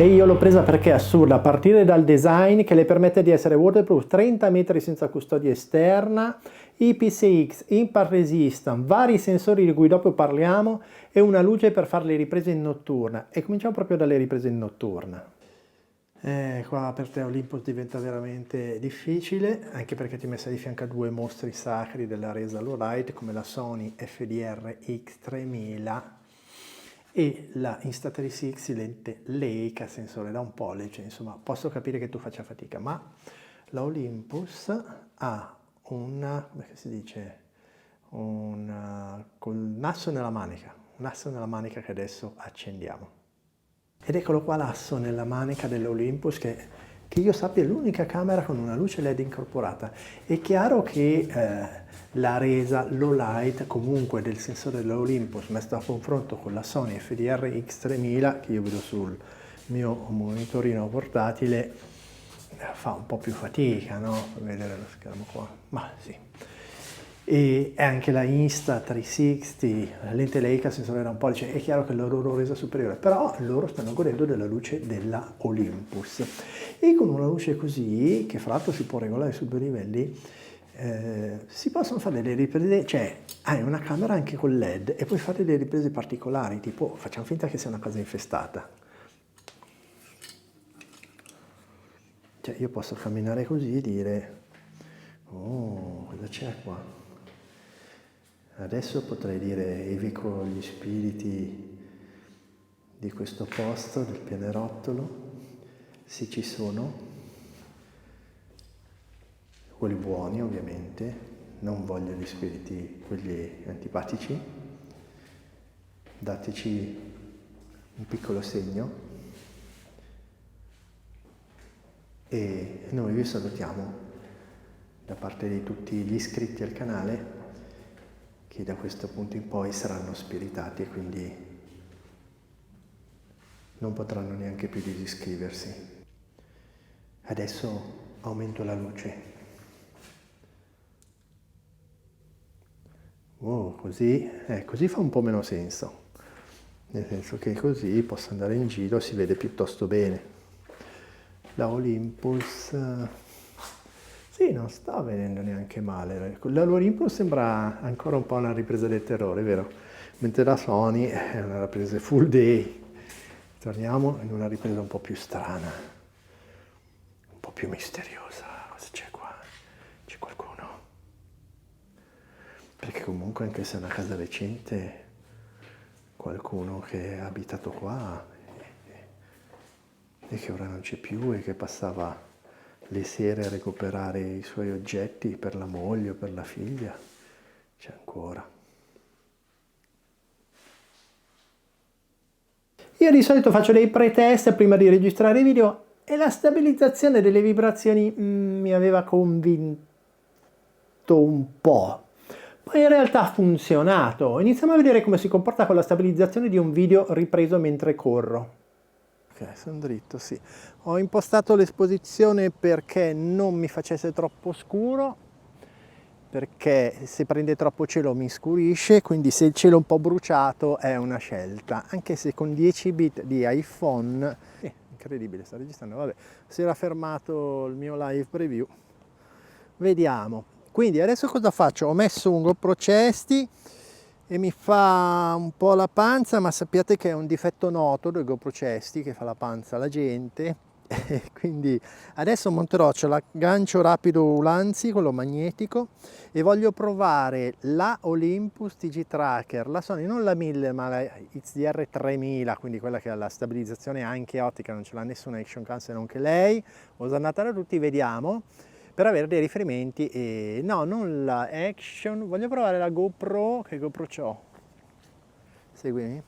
E io l'ho presa perché è assurda, a partire dal design che le permette di essere waterproof 30 metri senza custodia esterna, IPCX, impact resistant, vari sensori di cui dopo parliamo e una luce per fare le riprese in notturna. E cominciamo proprio dalle riprese in notturna. Qua per te Olympus diventa veramente difficile, anche perché ti ho messa di fianco a due mostri sacri della resa low light come la Sony FDR X3000 e la Insta360 lente Leica sensore da 1 pollice. Insomma, posso capire che tu faccia fatica, ma la Olympus ha come si dice, col nasso nella manica, un asso nella manica che adesso accendiamo. Ed eccolo qua l'asso nella manica dell'Olympus che io sappia è l'unica camera con una luce LED incorporata. È chiaro che la resa low light comunque del sensore dell'Olympus messo a confronto con la Sony FDR X3000 che io vedo sul mio monitorino portatile fa un po' più fatica, no? Per vedere lo schermo qua, ma sì. E anche la Insta360, la lente Leica sensore da 1 pollice, è chiaro che la loro resa superiore, però loro stanno godendo della luce della Olympus. E con una luce così, che fra l'altro si può regolare su 2 livelli, si possono fare delle riprese, cioè hai una camera anche con LED e puoi fare delle riprese particolari, tipo facciamo finta che sia una casa infestata. Cioè io posso camminare così e dire, oh, cosa c'è qua? Adesso potrei dire evoco gli spiriti di questo posto, del pianerottolo, se ci sono, quelli buoni ovviamente, non voglio gli spiriti, quelli antipatici, dateci un piccolo segno e noi vi salutiamo da parte di tutti gli iscritti al canale che da questo punto in poi saranno spiritati e quindi non potranno neanche più disiscriversi. Adesso aumento la luce. Oh, così fa un po' meno senso. Nel senso che così posso andare in giro, si vede piuttosto bene. La Olympus sì, non sta venendo neanche male. La Olympus sembra ancora un po' una ripresa del terrore, vero? Mentre la Sony è una ripresa full day. Torniamo in una ripresa un po' più strana, un po' più misteriosa. Cosa c'è qua? C'è qualcuno? Perché comunque anche se è una casa recente, qualcuno che ha abitato qua e che ora non c'è più e che passava le sere a recuperare i suoi oggetti per la moglie o per la figlia, c'è ancora. Io di solito faccio dei pre-test prima di registrare i video e la stabilizzazione delle vibrazioni mi aveva convinto un po'. Poi in realtà ha funzionato. Iniziamo a vedere come si comporta con la stabilizzazione di un video ripreso mentre corro. Ok, sono dritto, sì. Ho impostato l'esposizione perché non mi facesse troppo scuro, perché se prende troppo cielo mi scurisce, quindi se il cielo è un po' bruciato è una scelta, anche se con 10 bit di iPhone, incredibile, sta registrando, vabbè, si era fermato il mio live preview, vediamo. Quindi adesso cosa faccio? Ho messo un GoPro Chesty e mi fa un po' la panza, ma sappiate che è un difetto noto del GoPro Chesty che fa la panza alla gente. Quindi adesso monterò, c'è l'aggancio rapido Ulanzi, quello magnetico, e voglio provare la Olympus TG Tracker, la Sony, non la 1000 ma la XDR 3000, quindi quella che ha la stabilizzazione anche ottica, non ce l'ha nessuna action cam se non che lei, osannata da tutti, vediamo, per avere dei riferimenti. E no, non la action, voglio provare la GoPro, che GoPro c'ho? Seguimi.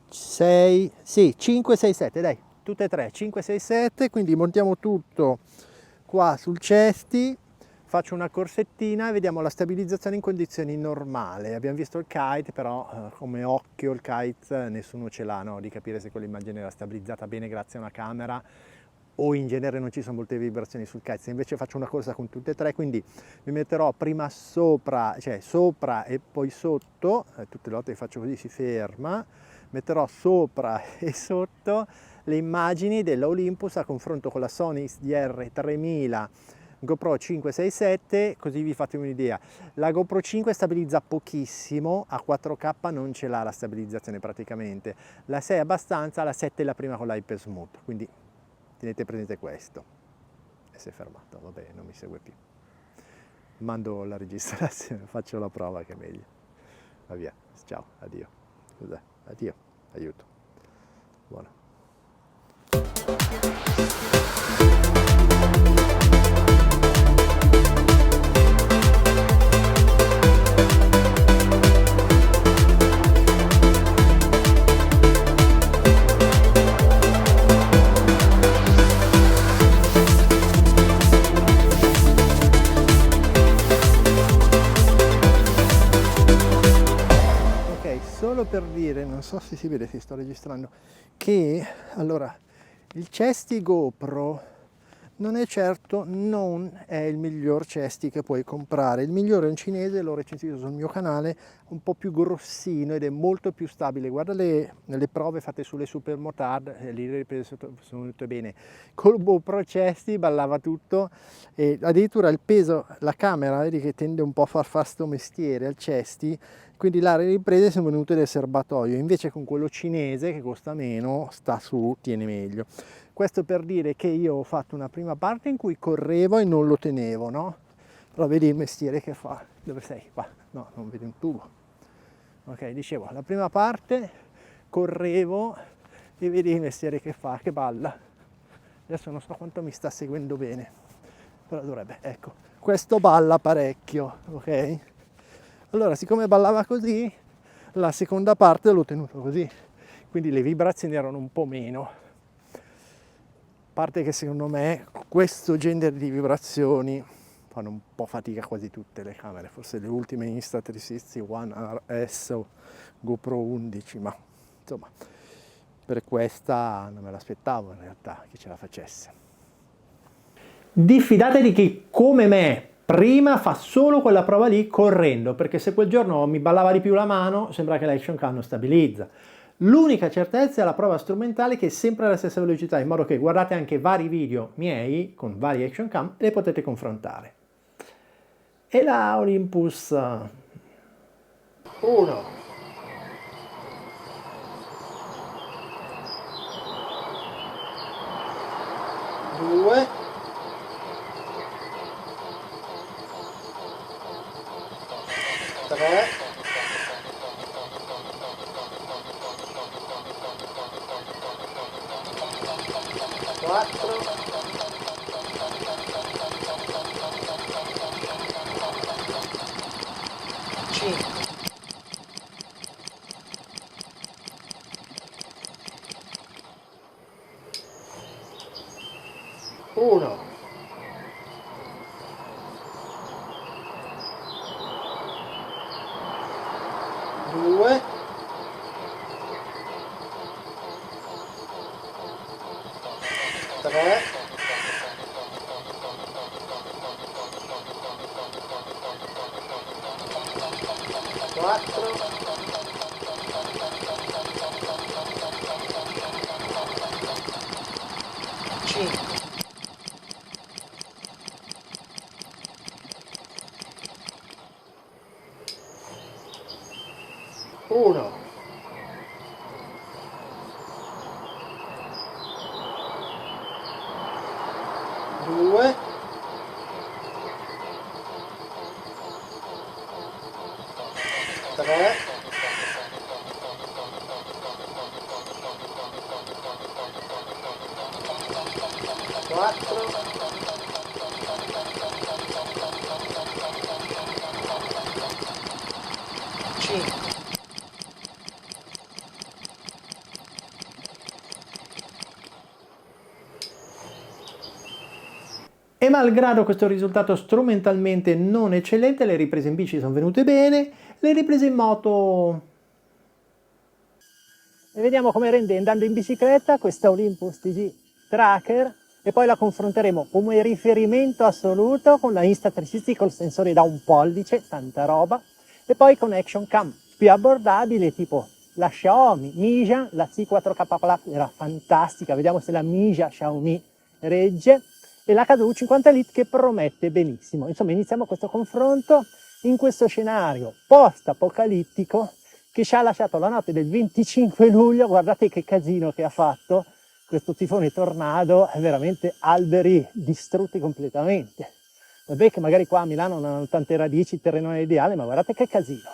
6, sì, 5, 6, 7, dai, tutte e tre, 5, 6, 7, quindi montiamo tutto qua sul Chesty, faccio una corsettina e vediamo la stabilizzazione in condizioni normali. Abbiamo visto il kite, però come occhio il kite nessuno ce l'ha, no? Di capire se quell'immagine era stabilizzata bene grazie a una camera o in genere non ci sono molte vibrazioni sul kite. Se invece faccio una corsa con tutte e tre, quindi mi metterò prima sopra, cioè sopra e poi sotto, tutte le volte che faccio così si ferma, metterò sopra e sotto le immagini dell'Olympus a confronto con la Sony XDR 3000 GoPro 567, così vi fate un'idea. La GoPro 5 stabilizza pochissimo, a 4K non ce l'ha la stabilizzazione praticamente, la 6 abbastanza, la 7 è la prima con l'Hyper Smooth, quindi tenete presente questo. E si è fermato, vabbè, non mi segue più. Mando la registrazione, faccio la prova che è meglio. Va via, ciao, addio. Scusa, addio, aiuto. Buono. Solo per dire, non so se si vede se sto registrando, che allora il Cesti GoPro non è certo, non è il miglior Cesti che puoi comprare. Il migliore è un cinese, l'ho recensito sul mio canale, un po' più grossino ed è molto più stabile. Guarda le prove fatte sulle Super Motard, lì le riprese sono venute bene. Col GoPro Cesti ballava tutto e addirittura il peso, la camera, vedi che tende un po' a far sto mestiere al Cesti, quindi là le riprese sono venute del serbatoio, invece con quello cinese che costa meno, sta su, tiene meglio. Questo per dire che io ho fatto una prima parte in cui correvo e non lo tenevo, no? Però vedi il mestiere che fa. Dove sei? Qua. No, non vedi un tubo. Ok, dicevo, la prima parte correvo e vedi il mestiere che fa, che balla. Adesso non so quanto mi sta seguendo bene, però dovrebbe, ecco. Questo balla parecchio, ok? Allora, siccome ballava così, la seconda parte l'ho tenuto così, quindi le vibrazioni erano un po' meno. A parte che secondo me questo genere di vibrazioni fanno un po' fatica quasi tutte le camere, forse le ultime Insta360 One RS o GoPro 11, ma insomma per questa non me l'aspettavo in realtà che ce la facesse. Diffidate di chi come me prima fa solo quella prova lì correndo, perché se quel giorno mi ballava di più la mano sembra che l'action cam non stabilizza. L'unica certezza è la prova strumentale che è sempre alla stessa velocità, in modo che guardate anche vari video miei con vari action cam e le potete confrontare. E la Olympus 1, 2, 3, 4, 5. 1, 2, 3, 4, 5. 1, 2, 3, 4, 5. E malgrado questo risultato strumentalmente non eccellente, le riprese in bici sono venute bene, le riprese in moto... E vediamo come rende andando in bicicletta questa Olympus TG Tracker e poi la confronteremo come riferimento assoluto con la Insta360 col sensore da 1 pollice, tanta roba, e poi con Action Cam più abbordabile tipo la Xiaomi Mijia, la C4K era fantastica, vediamo se la Mijia Xiaomi regge, e la KW50 Lite che promette benissimo. Insomma, iniziamo questo confronto in questo scenario post-apocalittico che ci ha lasciato la notte del 25 luglio, guardate che casino che ha fatto questo tifone tornado, veramente alberi distrutti completamente. Vabbè che magari qua a Milano non hanno tante radici, il terreno è ideale, ma guardate che casino.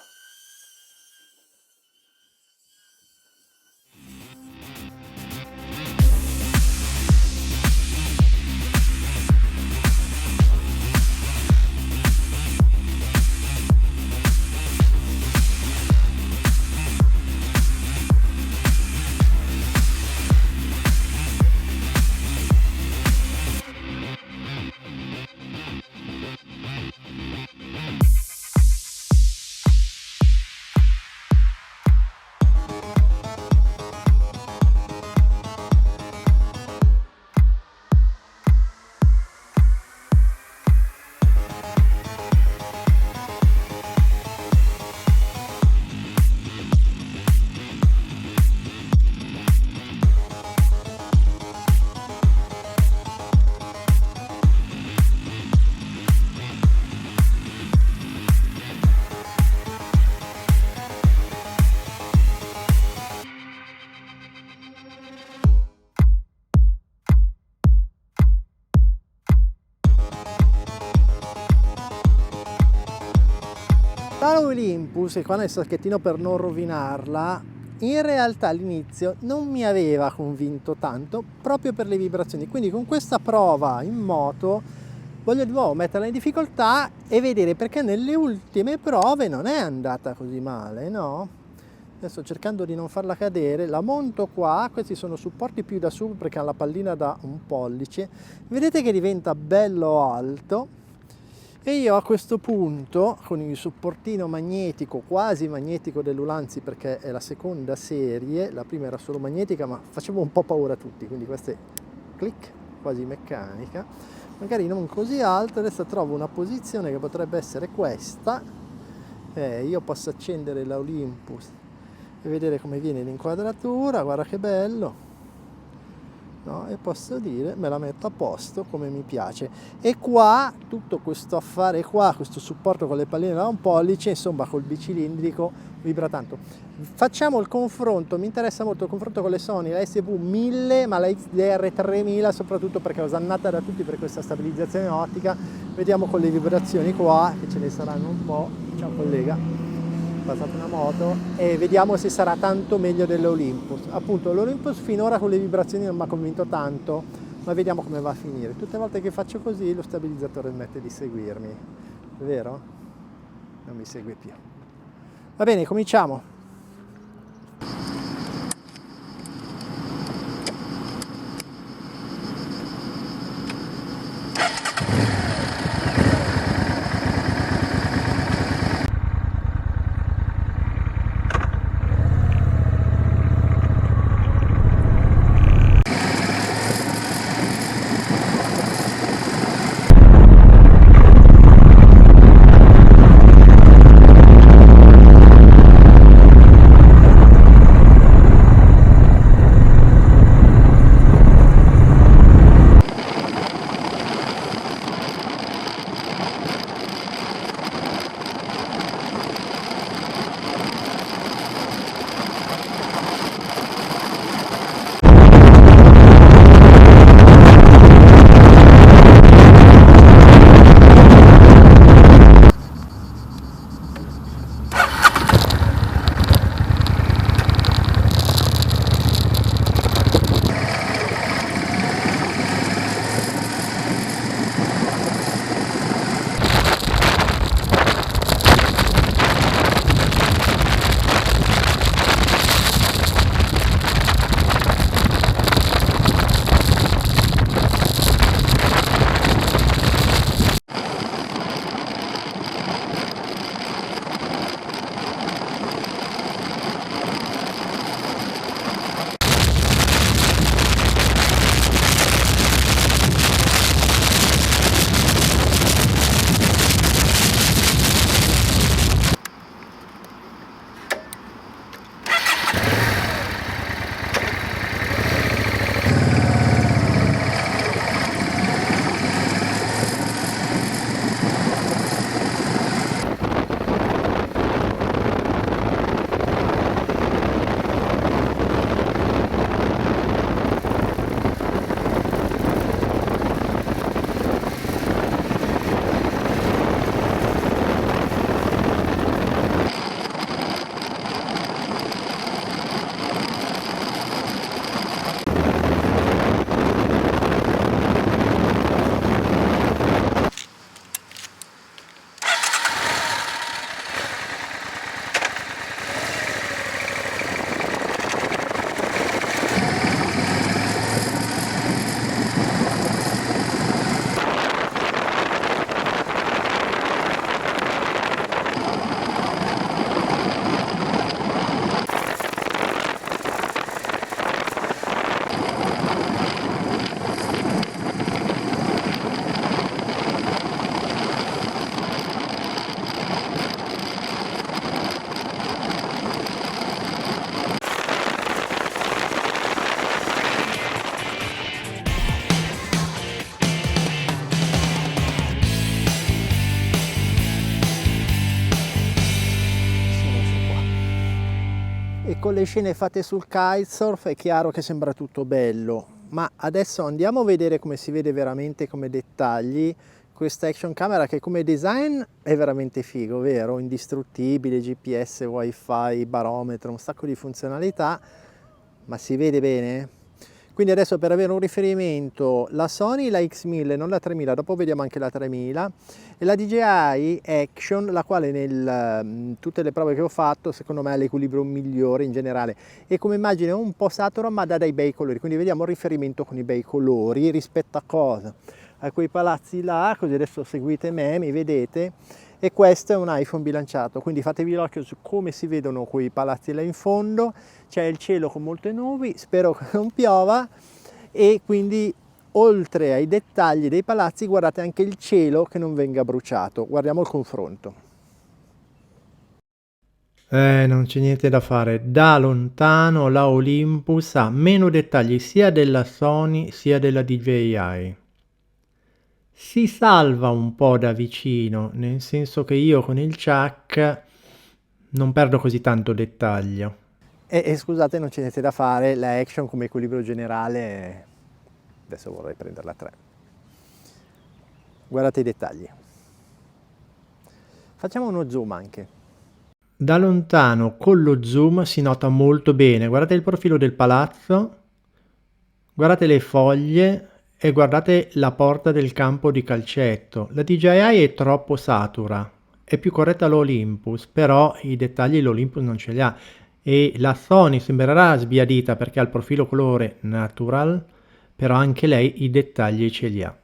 L'Olympus, e qua nel sacchettino per non rovinarla, in realtà all'inizio non mi aveva convinto tanto proprio per le vibrazioni, quindi con questa prova in moto voglio di nuovo metterla in difficoltà e vedere, perché nelle ultime prove non è andata così male, no? Adesso cercando di non farla cadere, la monto qua, questi sono supporti più da su perché ha la pallina da 1 pollice, vedete che diventa bello alto. E io a questo punto, con il supportino magnetico, quasi magnetico dell'Ulanzi perché è la seconda serie, la prima era solo magnetica ma faceva un po' paura a tutti, quindi questa è clic, quasi meccanica, magari non così alta. Adesso trovo una posizione che potrebbe essere questa, io posso accendere l'Olympus e vedere come viene l'inquadratura, guarda che bello. No, e posso dire, me la metto a posto come mi piace. E qua tutto questo affare qua, questo supporto con le palline da 1 pollice, insomma col bicilindrico, vibra tanto. Facciamo il confronto, mi interessa molto il confronto con le Sony, la SV1000 ma la XDR 3000, soprattutto perché è osannata da tutti per questa stabilizzazione ottica. Vediamo con le vibrazioni qua, che ce ne saranno un po'. Ciao collega, passate una moto, e vediamo se sarà tanto meglio dell'Olympus. Appunto l'Olympus finora con le vibrazioni non mi ha convinto tanto, ma vediamo come va a finire. Tutte le volte che faccio così lo stabilizzatore smette di seguirmi, è vero? Non mi segue più. Va bene, cominciamo. con le scene fatte sul kitesurf è chiaro che sembra tutto bello, ma adesso andiamo a vedere come si vede veramente come dettagli questa action camera, che come design è veramente figo, vero? Indistruttibile, GPS, wifi, barometro, un sacco di funzionalità, ma si vede bene? Quindi adesso, per avere un riferimento, la Sony, la X1000, non la 3000, dopo vediamo anche la 3000, e la DJI Action, la quale in tutte le prove che ho fatto secondo me ha l'equilibrio migliore in generale, e come immagine è un po' saturo ma dà dei bei colori, quindi vediamo il riferimento con i bei colori rispetto a cosa? A quei palazzi là, così adesso seguite me, mi vedete, e questo è un iPhone bilanciato, quindi fatevi l'occhio su come si vedono quei palazzi là in fondo. C'è il cielo con molte nubi, spero che non piova, e quindi oltre ai dettagli dei palazzi guardate anche il cielo che non venga bruciato. Guardiamo il confronto. Non c'è niente da fare, da lontano la Olympus ha meno dettagli sia della Sony sia della DJI. Si salva un po' da vicino, nel senso che io con il Chuck non perdo così tanto dettaglio. E scusate, non c'è niente da fare, la Action come equilibrio generale, adesso vorrei prendere la 3. Guardate i dettagli. Facciamo uno zoom anche. Da lontano con lo zoom si nota molto bene, guardate il profilo del palazzo, guardate le foglie e guardate la porta del campo di calcetto. La DJI è troppo satura, è più corretta l'Olympus, però i dettagli l'Olympus non ce li ha. E la Sony sembrerà sbiadita perché ha il profilo colore natural, però anche lei i dettagli ce li ha.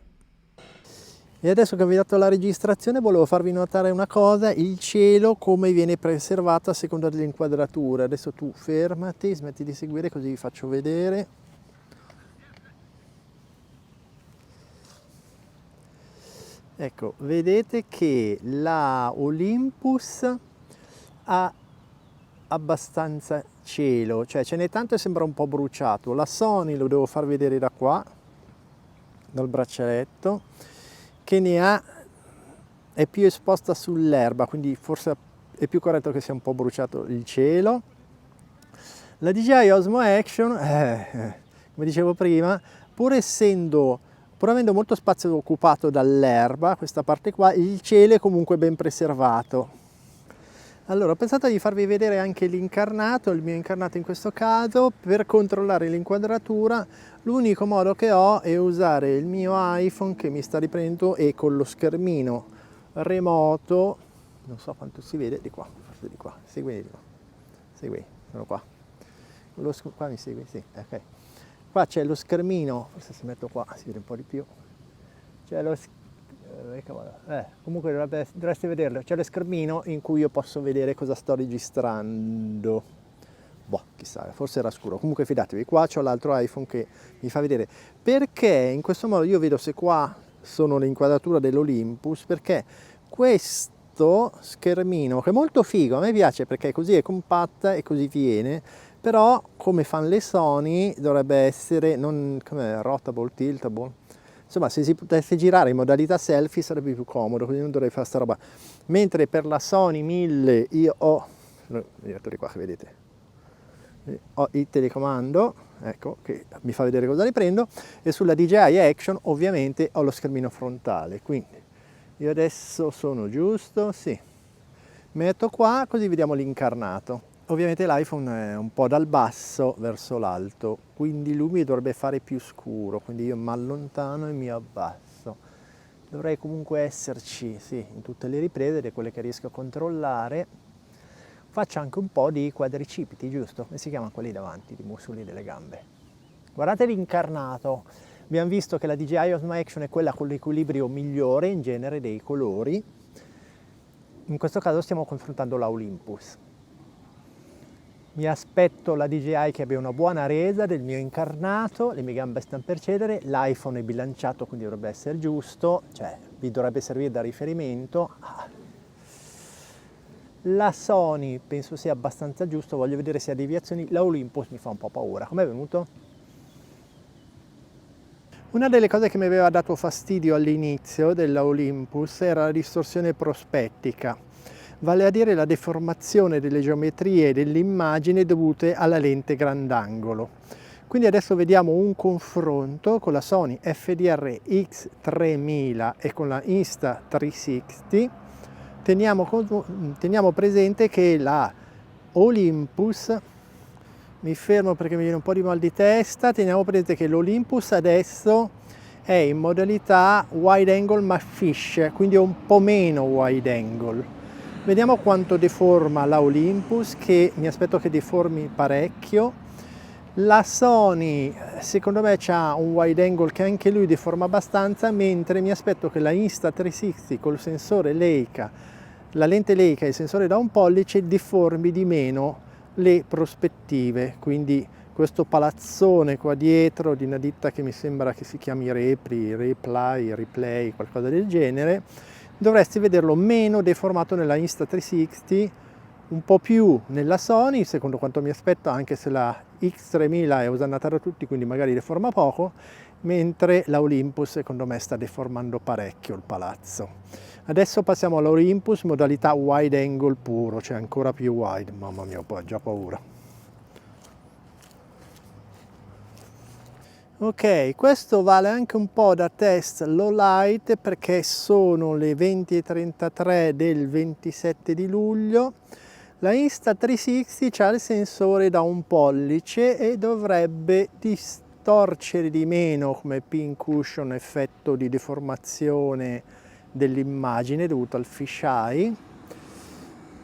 E adesso che vi ho dato la registrazione volevo farvi notare una cosa, il cielo come viene preservato a seconda delle inquadrature. Adesso tu fermati, smetti di seguire così vi faccio vedere. Ecco, vedete che la Olympus ha abbastanza cielo, cioè ce n'è tanto e sembra un po' bruciato. La Sony, lo devo far vedere da qua, dal braccialetto, che ne ha, è più esposta sull'erba, quindi forse è più corretto che sia un po' bruciato il cielo. La DJI Osmo Action, come dicevo prima, pur avendo molto spazio occupato dall'erba, questa parte qua, il cielo è comunque ben preservato. Allora, ho pensato di farvi vedere anche l'incarnato, il mio incarnato in questo caso. Per controllare l'inquadratura l'unico modo che ho è usare il mio iPhone che mi sta riprendendo, e con lo schermino remoto, non so quanto si vede, di qua, forse di qua, segui, sono qua, qua mi segui, sì, ok. Qua c'è lo schermino, forse se metto qua si vede un po' di più, c'è lo comunque dovreste vederlo, c'è lo schermino in cui io posso vedere cosa sto registrando. Boh, chissà, forse era scuro, comunque fidatevi, qua c'ho l'altro iPhone che mi fa vedere, perché in questo modo io vedo se qua sono le inquadrature dell'Olympus, perché questo schermino, che è molto figo, a me piace perché così è compatta e così viene, però come fanno le Sony dovrebbe essere, non come rottable, tiltable, insomma se si potesse girare in modalità selfie sarebbe più comodo, quindi non dovrei fare sta roba. Mentre per la Sony 1000 io ho, di qua che vedete, ho il telecomando, ecco, che mi fa vedere cosa riprendo, e sulla DJI Action ovviamente ho lo schermino frontale, quindi io adesso sono giusto, sì, metto qua così vediamo l'incarnato. Ovviamente l'iPhone è un po' dal basso verso l'alto, quindi lui mi dovrebbe fare più scuro, quindi io mi allontano e mi abbasso. Dovrei comunque esserci, sì, in tutte le riprese, di quelle che riesco a controllare. Faccio anche un po' di quadricipiti, giusto? Come si chiamano quelli davanti, i muscoli delle gambe. Guardate l'incarnato. Abbiamo visto che la DJI Osmo Action è quella con l'equilibrio migliore in genere dei colori. In questo caso stiamo confrontando la Olympus. Mi aspetto la DJI che abbia una buona resa del mio incarnato, le mie gambe stanno per cedere, l'iPhone è bilanciato quindi dovrebbe essere giusto, cioè vi dovrebbe servire da riferimento. La Sony penso sia abbastanza giusto, voglio vedere se ha deviazioni, la Olympus mi fa un po' paura. Com'è venuto? Una delle cose che mi aveva dato fastidio all'inizio della Olympus era la distorsione prospettica. vale a dire la deformazione delle geometrie dell'immagine dovute alla lente grandangolo. Quindi adesso vediamo un confronto con la Sony FDR X3000 e con la Insta360. Teniamo presente che la Olympus, mi fermo perché mi viene un po' di mal di testa, teniamo presente che l'Olympus adesso è in modalità wide angle ma fish, quindi è un po' meno wide angle. Vediamo quanto deforma la Olympus, che mi aspetto che deformi parecchio. La Sony secondo me ha un wide angle che anche lui deforma abbastanza, mentre mi aspetto che la Insta360 col sensore Leica, la lente Leica e il sensore da 1 pollice deformi di meno le prospettive. Quindi questo palazzone qua dietro di una ditta che mi sembra che si chiami Replay, qualcosa del genere, dovresti vederlo meno deformato nella Insta360, un po' più nella Sony, secondo quanto mi aspetto, anche se la X3000 è osannata da tutti, quindi magari deforma poco, mentre la Olympus secondo me sta deformando parecchio il palazzo. Adesso passiamo all'Olympus modalità wide angle puro, cioè ancora più wide, mamma mia, ho già paura. Ok, questo vale anche un po' da test low light perché sono le 20:33 del 27 di luglio. La Insta360 ha il sensore da 1 pollice e dovrebbe distorcere di meno come pin cushion, effetto di deformazione dell'immagine dovuto al fisheye.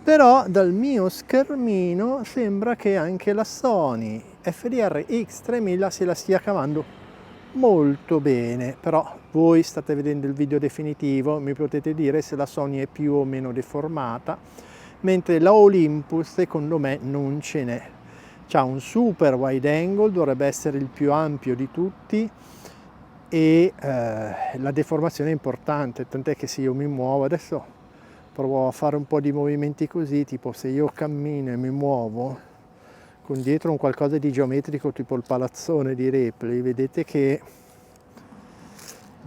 Però dal mio schermino sembra che anche la Sony FDR X3000 se la stia cavando molto bene, però voi state vedendo il video definitivo, mi potete dire se la Sony è più o meno deformata, mentre la Olympus secondo me non ce n'è. C'ha un super wide angle, dovrebbe essere il più ampio di tutti e la deformazione è importante, tant'è che se io mi muovo adesso provo a fare un po' di movimenti così, tipo se io cammino e mi muovo con dietro un qualcosa di geometrico tipo il palazzone di Ripley, vedete che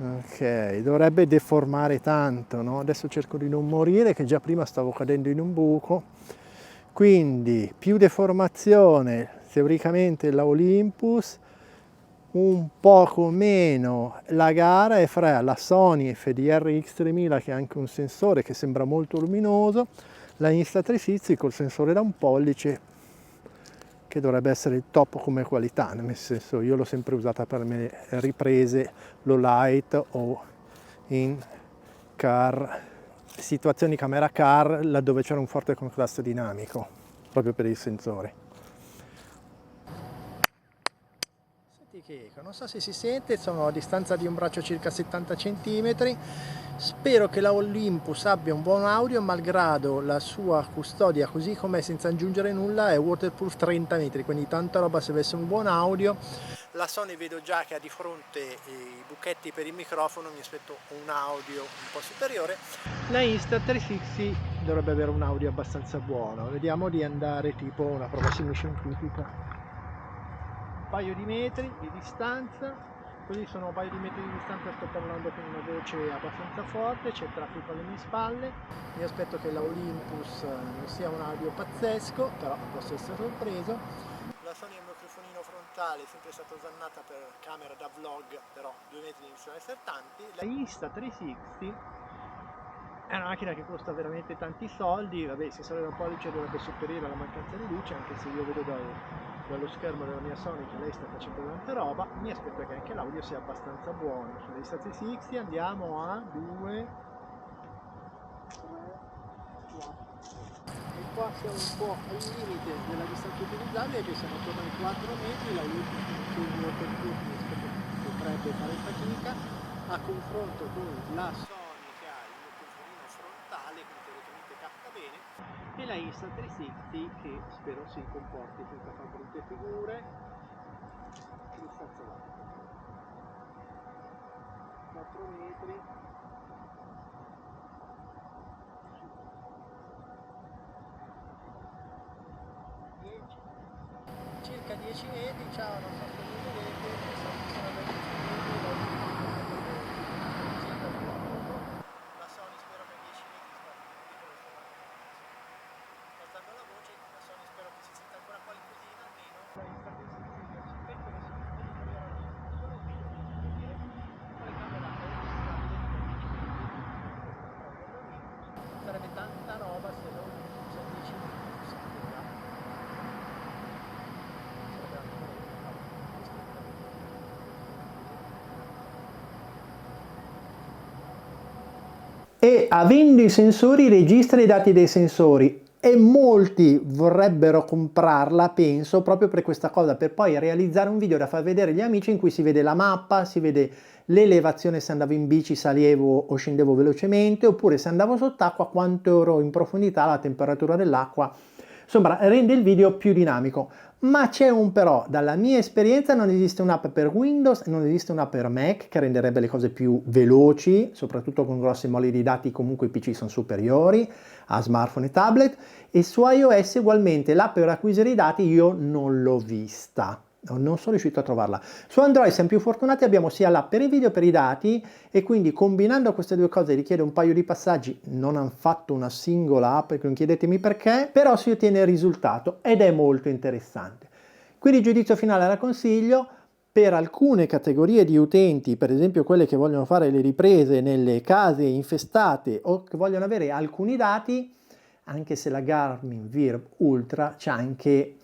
ok, dovrebbe deformare tanto, no? Adesso cerco di non morire, che già prima stavo cadendo in un buco, quindi più deformazione teoricamente la Olympus, un poco meno la gara è fra la Sony FDR X3000 che ha anche un sensore che sembra molto luminoso, la Insta360 col sensore da 1 pollice che dovrebbe essere il top come qualità, nel senso io l'ho sempre usata per le riprese low light o in car, situazioni camera car laddove c'era un forte contrasto dinamico proprio per il sensore. Non so se si sente, sono a distanza di un braccio circa 70 cm. Spero che la Olympus abbia un buon audio, malgrado la sua custodia così com'è, senza aggiungere nulla, è waterproof 30 metri, quindi tanta roba se avesse un buon audio. La Sony vedo già che ha di fronte i buchetti per il microfono, mi aspetto un audio un po' superiore. La Insta360 dovrebbe avere un audio abbastanza buono. Vediamo di andare tipo una prova scientifica. Paio di metri di distanza, così sono un paio di metri di distanza, sto parlando con una voce abbastanza forte, c'è traffico alle mie spalle, mi aspetto che la Olympus non sia un audio pazzesco, però posso essere sorpreso. La Sony è un microfonino frontale, è sempre stata osannata per camera da vlog, però 2 metri iniziano ad essere tanti. La Insta360 è una macchina che costa veramente tanti soldi, vabbè, il sensore da 1 pollice dovrebbe sopperire alla mancanza di luce, anche se io vedo dallo schermo della mia Sony che lei sta facendo tanta roba. Mi aspetto che anche l'audio sia abbastanza buono. Sulla Insta360 andiamo a 2, 3, 4. E qua siamo un po' al limite della distanza utilizzabile, che siamo attorno ai 4 metri, la Waterproof potrebbe fare fatica, a confronto con la Sony che ha il microfonino frontale, che teoricamente capta bene, e la Insta360 che spero si comporti senza fare brutte figure. Distanza va 4 metri, circa 10 metri, ciao, non so se mi vedete, sono da 10 metri, la Sony spero che a 10 metri sarebbe tanta roba se non ci avvicini. E avendo i sensori registra i dati dei sensori e molti vorrebbero comprarla, penso, proprio per questa cosa, per poi realizzare un video da far vedere agli amici in cui si vede la mappa, si vede l'elevazione se andavo in bici, salivo o scendevo velocemente, oppure se andavo sott'acqua, quanto ero in profondità, la temperatura dell'acqua. Insomma, rende il video più dinamico. Ma c'è un però, dalla mia esperienza non esiste un'app per Windows, non esiste un'app per Mac che renderebbe le cose più veloci, soprattutto con grossi mole di dati, comunque i PC sono superiori a smartphone e tablet, e su iOS ugualmente l'app per acquisire i dati io non l'ho vista. Non sono riuscito a trovarla. Su Android siamo più fortunati, abbiamo sia l'app per i video per i dati, e quindi combinando queste due cose richiede un paio di passaggi. Non hanno fatto una singola app, non chiedetemi perché, però si ottiene il risultato ed è molto interessante. Quindi il giudizio finale la consiglio per alcune categorie di utenti, per esempio quelle che vogliono fare le riprese nelle case infestate o che vogliono avere alcuni dati, anche se la Garmin Virb Ultra c'è anche.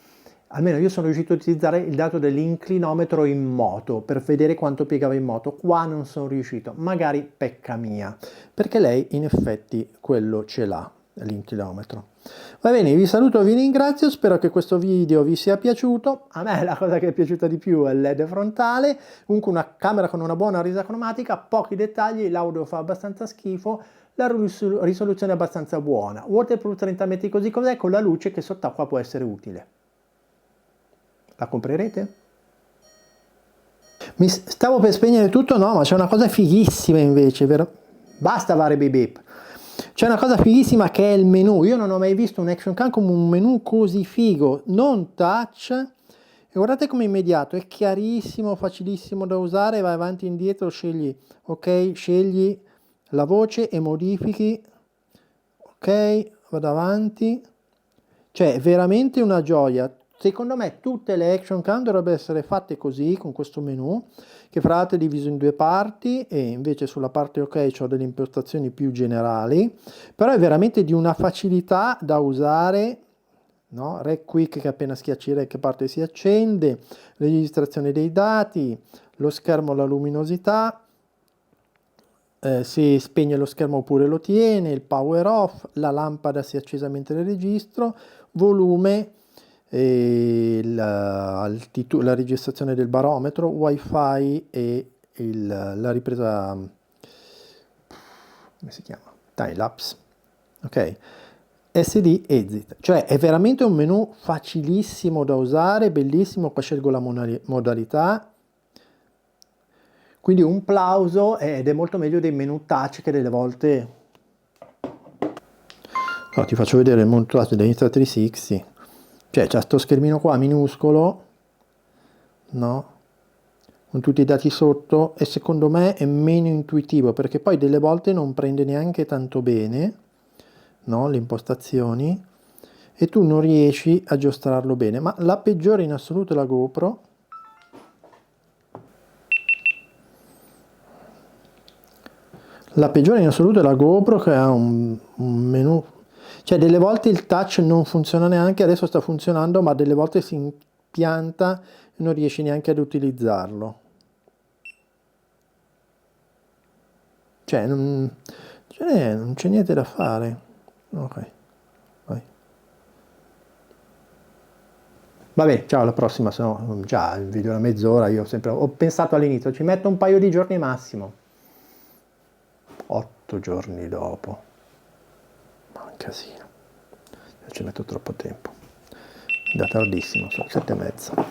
Almeno io sono riuscito a utilizzare il dato dell'inclinometro in moto per vedere quanto piegava in moto. Qua non sono riuscito, magari pecca mia, perché lei in effetti quello ce l'ha, l'inclinometro. Va bene, vi saluto, vi ringrazio, spero che questo video vi sia piaciuto. A me la cosa che è piaciuta di più è il LED frontale, comunque una camera con una buona resa cromatica, pochi dettagli, l'audio fa abbastanza schifo, la risoluzione è abbastanza buona. Waterproof 30 metri così com'è, con la luce che sott'acqua può essere utile. La comprerete? Mi stavo per spegnere tutto, no, ma c'è una cosa fighissima invece, vero? Basta fare beep beep. C'è una cosa fighissima che è il menu. Io non ho mai visto un action cam come un menu così figo, non touch. E guardate come immediato, è chiarissimo, facilissimo da usare, vai avanti e indietro, scegli, ok, scegli la voce e modifichi, ok, vado avanti. Cioè, è veramente una gioia. Secondo me tutte le action cam dovrebbero essere fatte così, con questo menu, che fra l'altro è diviso in due parti, e invece sulla parte ok ho delle impostazioni più generali, però è veramente di una facilità da usare, no? Rec Quick che appena schiacci Rec parte si accende, registrazione dei dati, lo schermo alla luminosità, si spegne lo schermo oppure lo tiene, il power off, la lampada si è accesa mentre registro, volume, la registrazione del barometro, wifi e la ripresa, come si chiama? Time lapse, ok, SD exit, cioè è veramente un menu facilissimo da usare, bellissimo. Qua scelgo la modalità, quindi un plauso, ed è molto meglio dei menu touch che delle volte. No, ti faccio vedere il menu touch dell'Insta360. Cioè, c'è sto schermino qua minuscolo, no? Con tutti i dati sotto, e secondo me è meno intuitivo, perché poi delle volte non prende neanche tanto bene, no? Le impostazioni, e tu non riesci a giostrarlo bene. Ma la peggiore in assoluto è la GoPro. La peggiore in assoluto è la GoPro, che ha un menu. Cioè delle volte il touch non funziona neanche, adesso sta funzionando, ma delle volte si impianta e non riesci neanche ad utilizzarlo. Cioè non c'è niente da fare. Ok, vai. Vabbè, ciao, alla prossima, se no già il video è una mezz'ora, ho pensato all'inizio, ci metto un paio di giorni massimo. 8 giorni dopo. Ma un casino. Io ci metto troppo tempo. Da tardissimo, sono 7:30.